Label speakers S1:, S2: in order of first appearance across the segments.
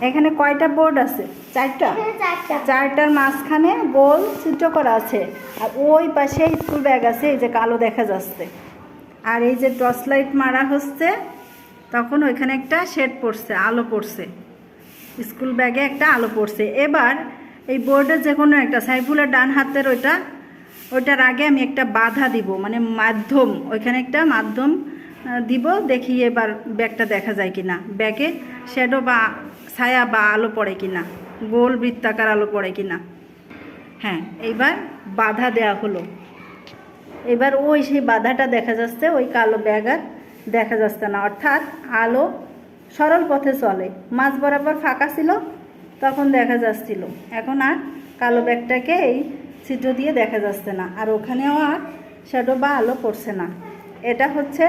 S1: এখানে কয়টা বোর্ড আছে? চারটা। চারটার মাঝখানে গোল চিত্র করা আছে। আর ওই পাশে স্কুল ব্যাগ আছে, এই যে কালো দেখা যাচ্ছে। আর এই যে টর্চ লাইট মারা হচ্ছে, তখন ওইখানে একটা শেড পড়ছে, আলো পড়ছে, স্কুল ব্যাগে একটা আলো পড়ছে। এবার এই বোর্ডে যে কোনো একটা, সাইফুলের ডান হাতের ওইটার আগে আমি একটা বাধা দিব, মানে মাধ্যম, ওইখানে একটা মাধ্যম দিব। দেখি এবার ব্যাগটা দেখা যায় কিনা, ব্যাগে শ্যাডো বা ছায়া বা আলো পড়ে কিনা, গোল বৃত্তাকার আলো পড়ে কিনা। হ্যাঁ, এইবার বাধা দেয়া হলো। এবার ওই সেই বাধাটা দেখা যাচ্ছে, ওই কালো ব্যাগ আর দেখা যাচ্ছে না। অর্থাৎ আলো সরল পথে চলে। মাঝ বরাবর ফাঁকা ছিল, তখন দেখা যাচ্ছিল। এখন আর কালো ব্যাগটাকে এই ছিদ্র দিয়ে দেখা যাচ্ছে না, আর ওখানেও আর শ্যাডো বা আলো পড়ছে না। এটা হচ্ছে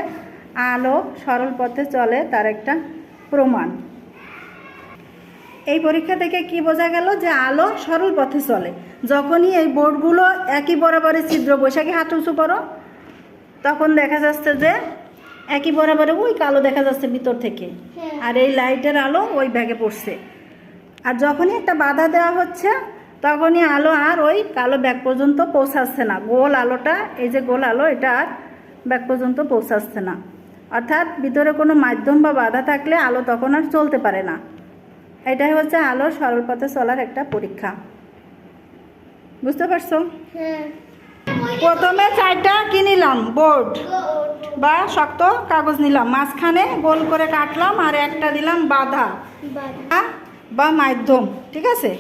S1: আলো সরল পথে চলে তার একটা প্রমাণ। এই পরীক্ষা থেকে কি বোঝা গেল? যে আলো সরল পথে চলে। যখনই এই বোর্ডগুলো একই বরাবরের ছিদ্র, বৈশাখী হাত উঁচু করো, তখন দেখা যাচ্ছে যে একই বরাবরে ওই কালো দেখা যাচ্ছে ভিতর থেকে, আর এই লাইটের আলো ওই ব্যাগে পড়ছে। আর যখনই একটা বাধা দেওয়া হচ্ছে, তখনই আলো আর ওই কালো ব্যাগ পর্যন্ত পৌঁছাচ্ছে না। গোল আলোটা, এই যে গোল আলো, এটা আর ব্যাগ পর্যন্ত পৌঁছাচ্ছে না। অর্থাৎ ভিতরে কোনো মাধ্যম বা বাধা থাকলে আলো তখন আর চলতে পারে না। এটাই হচ্ছে আলো সরল পথে চলার একটা পরীক্ষা। বুঝতে পারছো? প্রথমে চারটা কি নিলাম? বোর্ড বা শক্ত কাগজ নিলাম, মাঝখানে গোল করে কাটলাম, আর একটা দিলাম বাধা বা মাধ্যম। ঠিক আছে?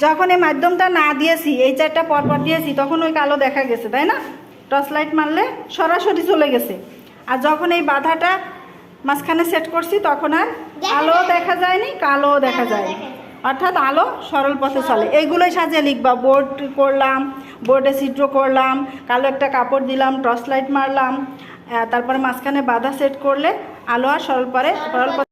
S1: যখন এই মাধ্যমটা না দিয়েছি, এই চারটা পরপর দিয়েছি, তখন ওই কালো দেখা গেছে, তাই না? টর্চ লাইট মারলে সরাসরি চলে গেছে। আর যখন এই বাধাটা মাঝখানে সেট করছি, তখন আর আলো দেখা যায়নি, কালো দেখা যায়নি। অর্থাৎ আলো সরল পথে চলে। এইগুলোই সাজিয়ে লিখবা। বোর্ড করলাম, বোর্ডে ছিদ্র করলাম, কালো একটা কাপড় দিলাম, টর্চ লাইট মারলাম, তারপরে মাঝখানে বাধা সেট করলে আলো আর সরল পথে